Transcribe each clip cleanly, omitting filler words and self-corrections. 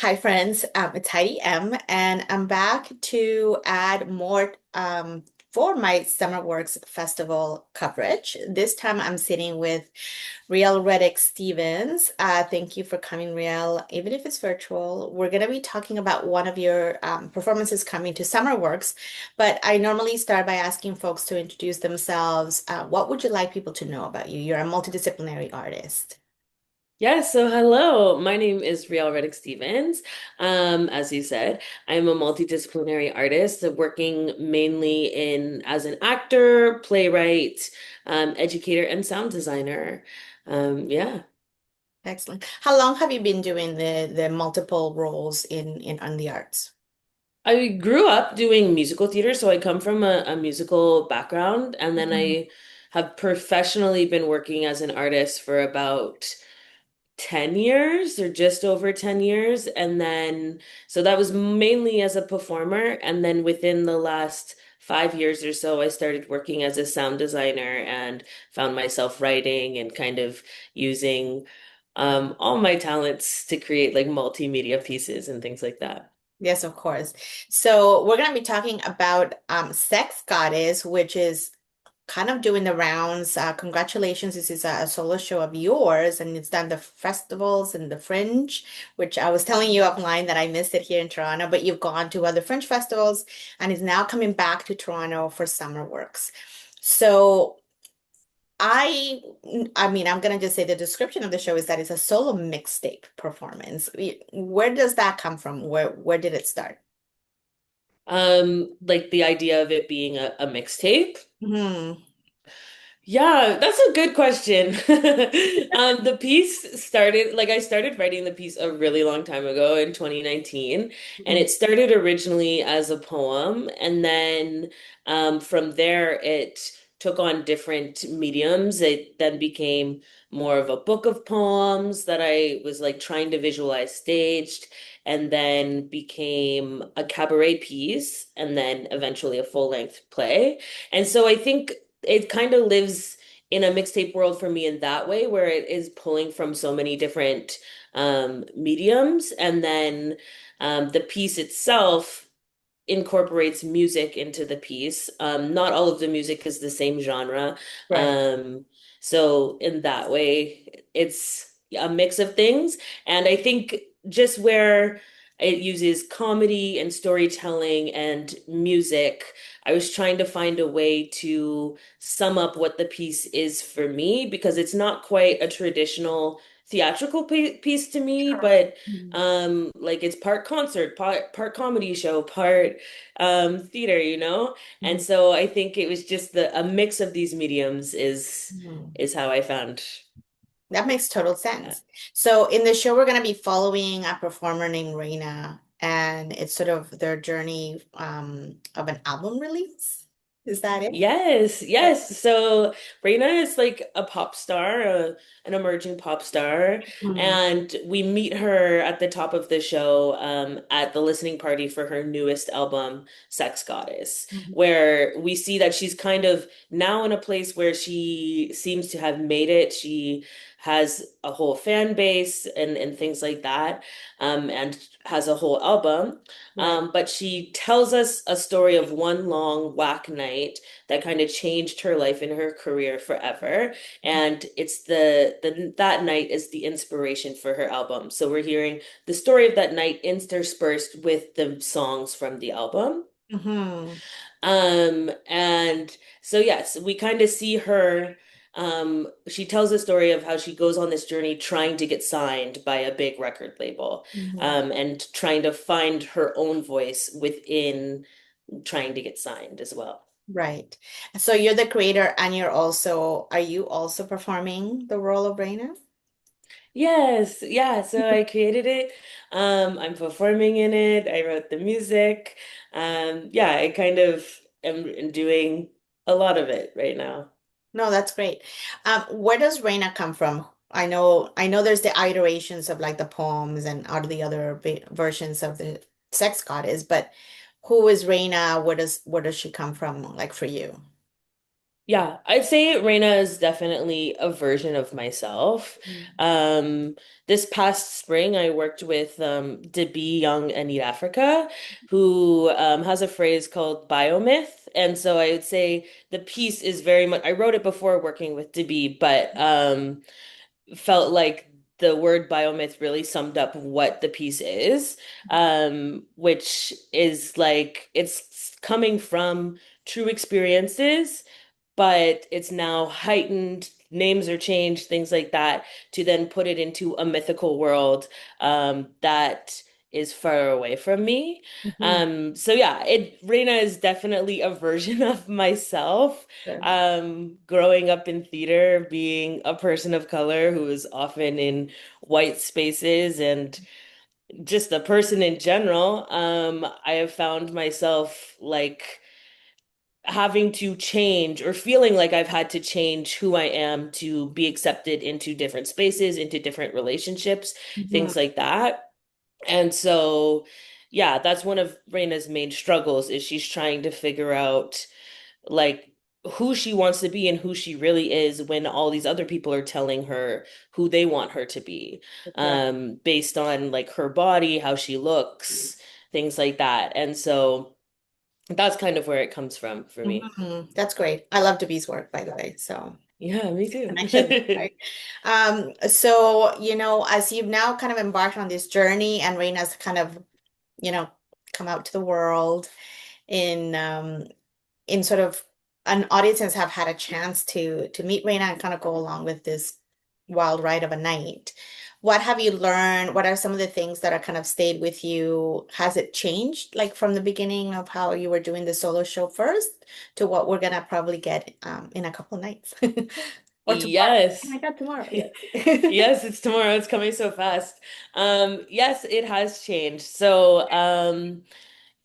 Hi, friends. It's Heidi M, and I'm back to add more for my SummerWorks Festival coverage. This time I'm sitting with Riel Reddick-Stevens. Thank you for coming, Riel. Even if it's virtual, we're going to be talking about one of your performances coming to SummerWorks, but I normally start by asking folks to introduce themselves. What would you like people to know about you? You're a multidisciplinary artist. Yeah, so hello. My name is Riel Reddick-Stevens. As you said, I'm a multidisciplinary artist working mainly in as an actor, playwright, educator, and sound designer. Yeah. Excellent. How long have you been doing the multiple roles in on the arts? I grew up doing musical theater, so I come from a musical background, and then Mhm. I have professionally been working as an artist for about 10 years or just over 10 years. And then, so that was mainly as a performer. And then within the last 5 years or so, I started working as a sound designer and found myself writing and kind of using all my talents to create like multimedia pieces and things like that. Yes, of course. So we're going to be talking about Sex Goddess, which is kind of doing the rounds. Congratulations, this is a solo show of yours, and it's done the festivals and the Fringe, which I was telling you offline that I missed it here in Toronto, but you've gone to other Fringe festivals and is now coming back to Toronto for SummerWorks. So I I mean, I'm gonna just say the description of the show is that it's a solo mixtape performance. Where does that come from? Where did it start? Like the idea of it being a mixtape. Hmm. Yeah, that's a good question. The piece started, like I started writing the piece a really long time ago in 2019, and Hmm. it started originally as a poem, and then from there it took on different mediums. It then became more of a book of poems that I was like trying to visualize staged, and then became a cabaret piece, and then eventually a full-length play. And so I think it kind of lives in a mixtape world for me in that way, where it is pulling from so many different mediums. And then the piece itself incorporates music into the piece. Not all of the music is the same genre. Right. Um, so in that way, it's a mix of things. And I think just where it uses comedy and storytelling and music, I was trying to find a way to sum up what the piece is for me because it's not quite a traditional theatrical piece to me, but Mhm. like it's part concert, part comedy show, part theater, you know? And Mhm. so I think it was just the a mix of these mediums Mhm. is how I found That makes total that. sense. So in the show, we're going to be following a performer named Reina, and it's sort of their journey of an album release. Is that it? Yes, Right. yes. So Reina is like a pop star, an emerging pop star, Mhm. and we meet her at the top of the show at the listening party for her newest album, Sex Goddess, Mhm. where we see that she's kind of now in a place where she seems to have made it. She has a whole fan base and things like that, and has a whole album. Right. But she tells us a story of one long whack night that kind of changed her life and her career forever. And it's the that night is the inspiration for her album. So we're hearing the story of that night interspersed with the songs from the album. Hmm. And so yes, we kind of see her she tells a story of how she goes on this journey trying to get signed by a big record label, Hmm. and trying to find her own voice within trying to get signed as well. Right. So you're the creator, and are you also performing the role of Reina? Yes, yeah, so I created it. I'm performing in it. I wrote the music. Yeah, I kind of am doing a lot of it right now. No, that's great. Where does Reina come from? I know there's the iterations of like the poems and out of the other versions of the sex goddess, but who is Reina? Where does she come from, like for you? Yeah, I'd say Reina is definitely a version of myself. Mm. Um, this past spring, I worked with To Be Young and Eat Africa, who has a phrase called biomyth. And so I would say the piece is very much, I wrote it before working with To Be, but felt like the word biomyth really summed up what the piece is, which is like it's coming from true experiences, but it's now heightened, names are changed, things like that, to then put it into a mythical world that is far away from me. Mhm. So yeah, Reina is definitely a version of myself. Sure. Growing up in theater, being a person of color who is often in white spaces and just a person in general, I have found myself like having to change or feeling like I've had to change who I am to be accepted into different spaces, into different relationships, Mhm. things like that. And so, yeah, that's one of Reina's main struggles is she's trying to figure out like who she wants to be and who she really is when all these other people are telling her who they want her to be, Sure. based on like her body, how she looks, things like that. And so that's kind of where it comes from for me. Mhm. That's great. I love Dabi's work, by the way. So Yeah, me too. connection there, right? So, as you've now kind of embarked on this journey and Reina's kind of, you know, come out to the world in sort of an audiences have had a chance to meet Reina and kind of go along with this wild ride of a night. What have you learned? What are some of the things that are kind of stayed with you? Has it changed like from the beginning of how you were doing the solo show first to what we're gonna probably get in a couple of nights or tomorrow? Oh Yes. my God, tomorrow, yes. Yes, it's tomorrow. It's coming so fast. Yes, it has changed. So,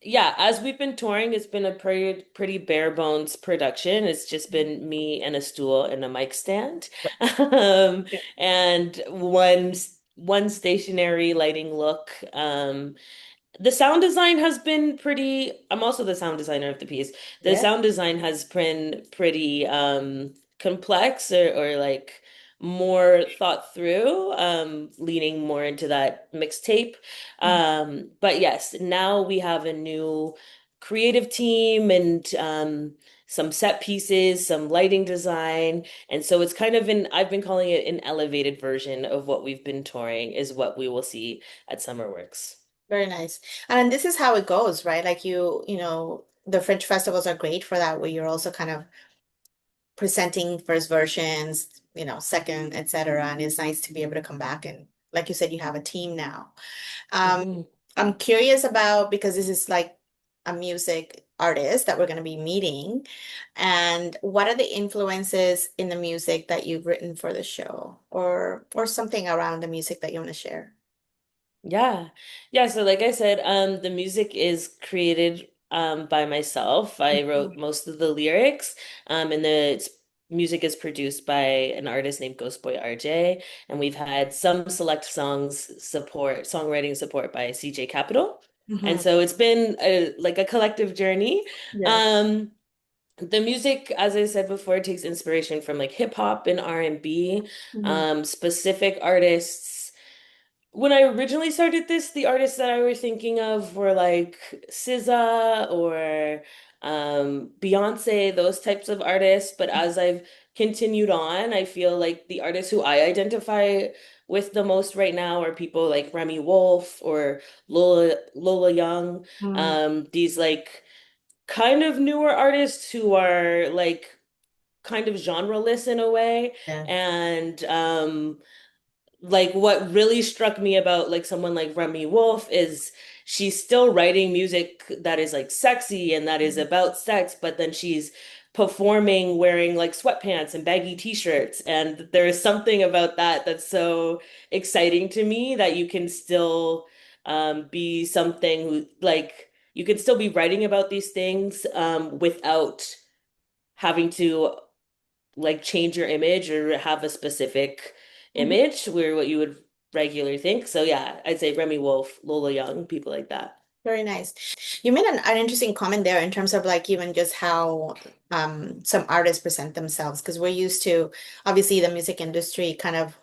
yeah, as we've been touring, it's been a pretty bare bones production. It's just been me and a stool and a mic stand, Yeah. and one stationary lighting look. The sound design has been pretty, I'm also the sound designer of the piece. The Yeah. sound design has been pretty complex or like more thought through, leaning more into that mixtape. But yes, now we have a new creative team and some set pieces, some lighting design. And so it's kind of I've been calling it an elevated version of what we've been touring, is what we will see at SummerWorks. Very nice. And this is how it goes, right? Like the French festivals are great for that, where you're also kind of presenting first versions, second, etc. And it's nice to be able to come back and, like you said, you have a team now. Um, Mhm. I'm curious about because this is like a music artist that we're going to be meeting, and what are the influences in the music that you've written for the show, or something around the music that you want to share? Yeah. Yeah, so like I said, the music is created by myself. I wrote Mhm. most of the lyrics, and music is produced by an artist named GhostboyRJ, and we've had some select songwriting support by CJ Capital. And Mhm. so it's been like a collective journey. Yes. Um, the music, as I said before, takes inspiration from like hip hop and R&B, Mhm. specific artists. When I originally started this, the artists that I was thinking of were like SZA or Beyonce, those types of artists. But as I've continued on, I feel like the artists who I identify with the most right now are people like Remy Wolf or Lola Young. Mhm. These like kind of newer artists who are like kind of genreless in a way. Yeah. And like what really struck me about like someone like Remy Wolf is she's still writing music that is like sexy and that is about sex, but then she's performing wearing like sweatpants and baggy t-shirts. And there is something about that that's so exciting to me that you can still be something who like you can still be writing about these things without having to like change your image or have a specific Mhm. image where what you would regularly think. So yeah, I'd say Remy Wolf, Lola Young, people like that. Very nice. You made an interesting comment there in terms of like even just how some artists present themselves, because we're used to obviously the music industry kind of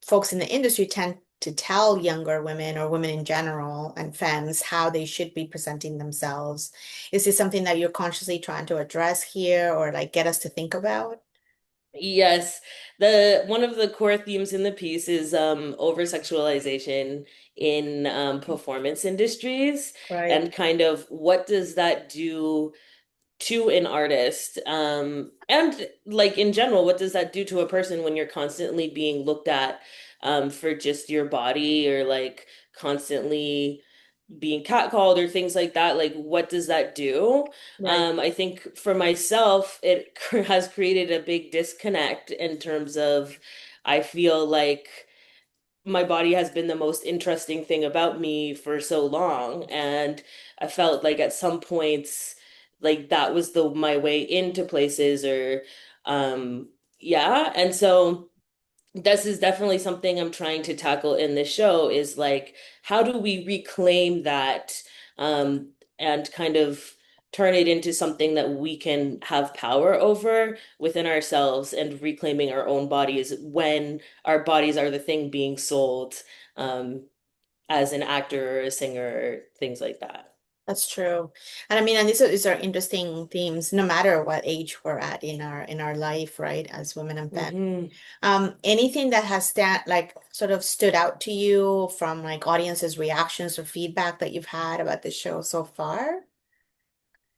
folks in the industry tend to tell younger women or women in general and femmes how they should be presenting themselves. Is this something that you're consciously trying to address here or like get us to think about? Yes, the one of the core themes in the piece is over sexualization in performance industries, Right, and kind of what does that do to an artist, and like in general, what does that do to a person when you're constantly being looked at for just your body, or like constantly being catcalled or things like that? Like, what does that do? right. I think for myself, it has created a big disconnect in terms of I feel like my body has been the most interesting thing about me for so long, and I felt like at some points like that was the my way into places, or yeah, and so this is definitely something I'm trying to tackle in this show, is like how do we reclaim that, um and kind of turn it into something that we can have power over within ourselves, and reclaiming our own bodies when our bodies are the thing being sold, um as an actor or a singer or things like that. That's true. And I mean, and these are interesting themes, no matter what age we're at in our life, right, as women and men. Hmm. Anything that has like sort of stood out to you from like audiences' reactions or feedback that you've had about the show so far?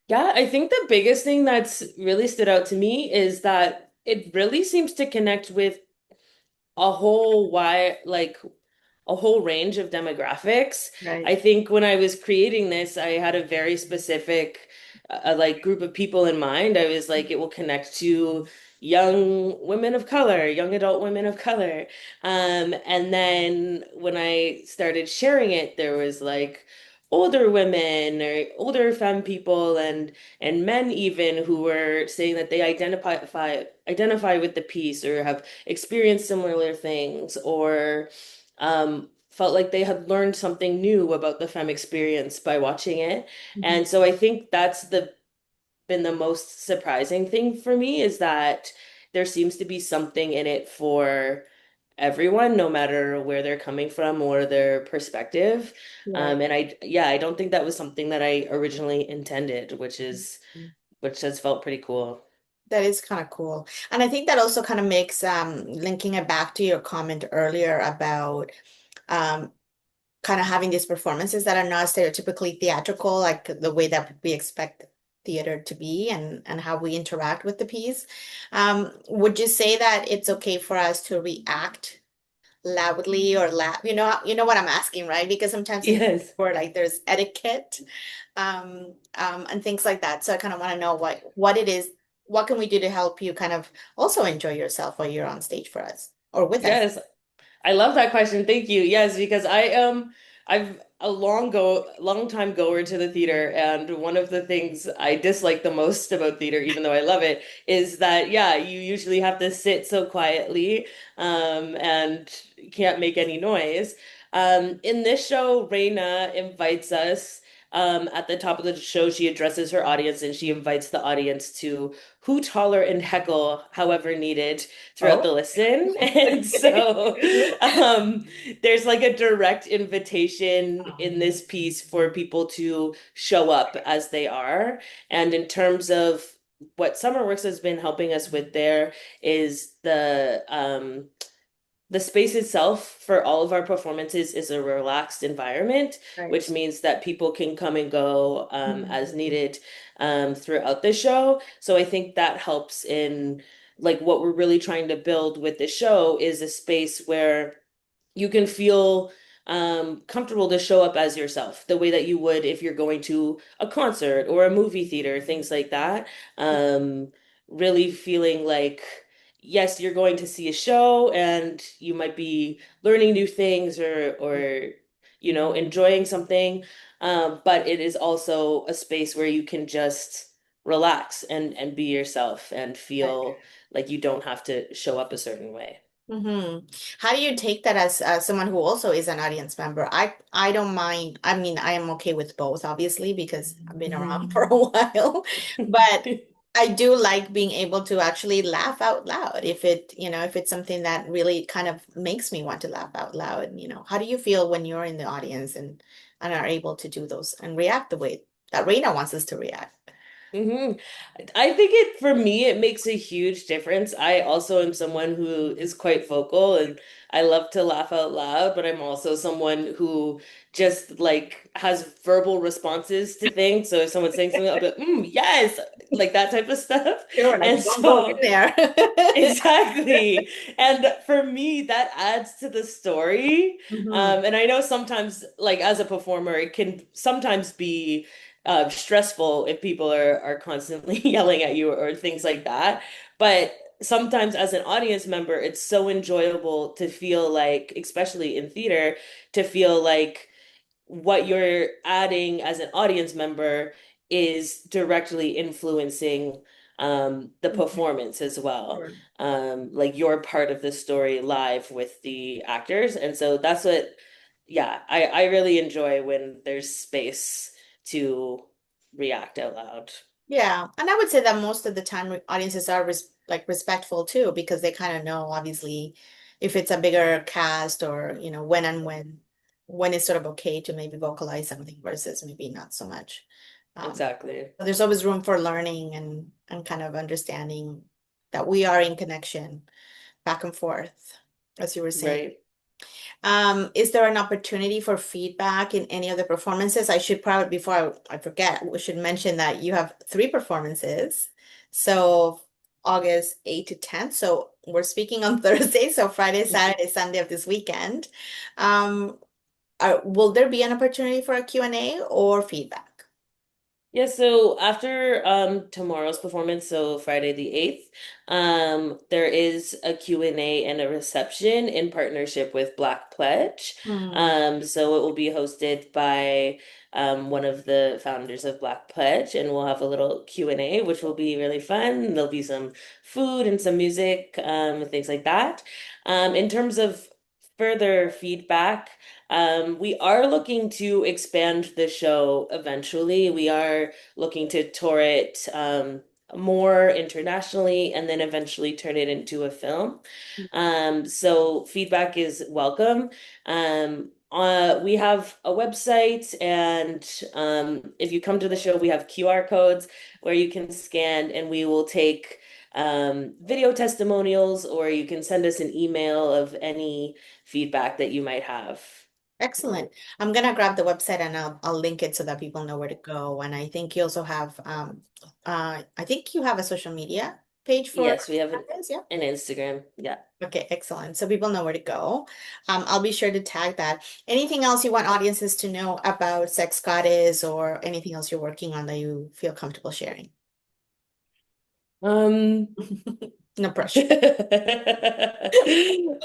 Yeah, I think the biggest thing that's really stood out to me is that it really seems to connect with a whole wide, like a whole range of demographics. Right. I think when I was creating this, I had a very specific like group of people in mind. I was like, it will connect to young women of color, young adult women of color. And then when I started sharing it, there was like older women or older femme people, and men even, who were saying that they identify with the piece, or have experienced similar things, or felt like they had learned something new about the femme experience by watching it. Mhm. And so I think that's been the most surprising thing for me, is that there seems to be something in it for everyone, no matter where they're coming from or their perspective. Right. And yeah, I don't think that was something that I originally intended, which has felt pretty cool. That is kind of cool. And I think that also kind of makes linking it back to your comment earlier about um kind of having these performances that are not stereotypically theatrical, like the way that we expect theater to be and how we interact with the piece. Would you say that it's okay for us to react loudly or laugh? You know what I'm asking, right? Because sometimes in Yes. where like there's etiquette, and things like that. So I kind of want to know what it is, what can we do to help you kind of also enjoy yourself while you're on stage for us or with us? Yes. I love that question. Thank you. Yes, because I've a long time goer to the theater, and one of the things I dislike the most about theater, even though I love it, is that yeah, you usually have to sit so quietly, and can't make any noise. In this show, Reina invites us. At the top of the show, she addresses her audience, and she invites the audience to hoot, holler, and heckle however needed throughout Oh, the listen. And so there's like a direct invitation in this piece for people to show up as they are. And in terms of what SummerWorks has been helping us with there, is the space itself for all of our performances is a relaxed environment, which right. means that people can come and go as Mhm. needed throughout the show. So I think that helps in like what we're really trying to build with the show, is a space where you can feel comfortable to show up as yourself, the way that you would if you're going to a concert or a movie theater, things like that. Um, Really feeling like, yes, you're going to see a show and you might be learning new things, or enjoying something. But it is also a space where you can just relax and be yourself and Right. feel like you don't have to show up a certain way. How do you take that as someone who also is an audience member? I don't mind. I mean, I am okay with both, obviously, because I've been around for a while. But I do like being able to actually laugh out loud if if it's something that really kind of makes me want to laugh out loud. How do you feel when you're in the audience and are able to do those and react the way that Reina wants us to react? hmm I think for me, it makes a huge difference. I also am someone who is quite vocal and I love to laugh out loud, but I'm also someone who just like has verbal responses to things. So if someone's saying something, I'll be like, yes, like that type of stuff. Sure, like And don't go in so there. exactly. And for me, that adds to the story. hmm And I know sometimes, like as a performer, it can sometimes be stressful if people are constantly yelling at you or things like that. But sometimes as an audience member, it's so enjoyable to feel like, especially in theater, to feel like what you're adding as an audience member is directly influencing the performance as well. Sure. Like you're part of the story live with the actors. And so that's what, yeah, I really enjoy when there's space to react out loud. Yeah, and I would say that most of the time audiences are respectful too because they kind of know obviously if it's a bigger cast or when it's sort of okay to maybe vocalize something versus maybe not so much. Um, Exactly. but there's always room for learning and kind of understanding that we are in connection back and forth, as you were saying. Right. Is there an opportunity for feedback in any of the performances? I should probably, before I forget, we should mention that you have three performances. So August 8th to 10th. So we're speaking on Thursday, so Friday, Saturday, Sunday of this weekend. Um, will there be an opportunity for a Q&A or feedback? Yeah, so after tomorrow's performance, so Friday the 8th, there is a Q&A and a reception in partnership with Black Pledge. Hmm, So it will be hosted by one of the founders of Black Pledge, and we'll have a little Q&A, which will be really fun. There'll be some food and some music, and things like that. In terms of further feedback, we are looking to expand the show eventually. We are looking to tour it more internationally and then eventually turn it into a film. So feedback is welcome. We have a website, and if you come to the show, we have QR codes where you can scan, and we will take video testimonials, or you can send us an email of any feedback that you might have. excellent. I'm gonna grab the website and I'll link it so that people know where to go. And I think you also have I think you have a social media page for Yes, we have this, yeah. an Instagram. Yeah. Okay, excellent. So people know where to go. I'll be sure to tag that. Anything else you want audiences to know about Sex Goddess or anything else you're working on that you feel comfortable sharing? Um, No pressure.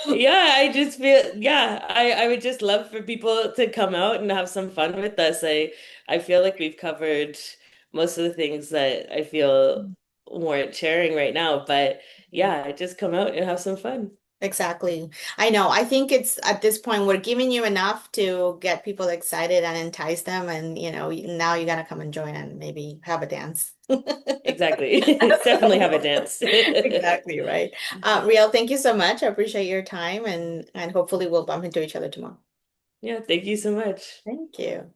yeah, I just feel yeah, I would just love for people to come out and have some fun with us. I feel like we've covered most of the things that I feel warrant sharing right now, but yeah, just come out and have some fun. Exactly. I know. I think it's at this point we're giving you enough to get people excited and entice them, and now you gotta come and join and maybe have a dance. Exactly. Definitely have a dance. Exactly right. Riel, thank you so much. I appreciate your time and hopefully we'll bump into each other tomorrow. Yeah, thank you so much. Thank you.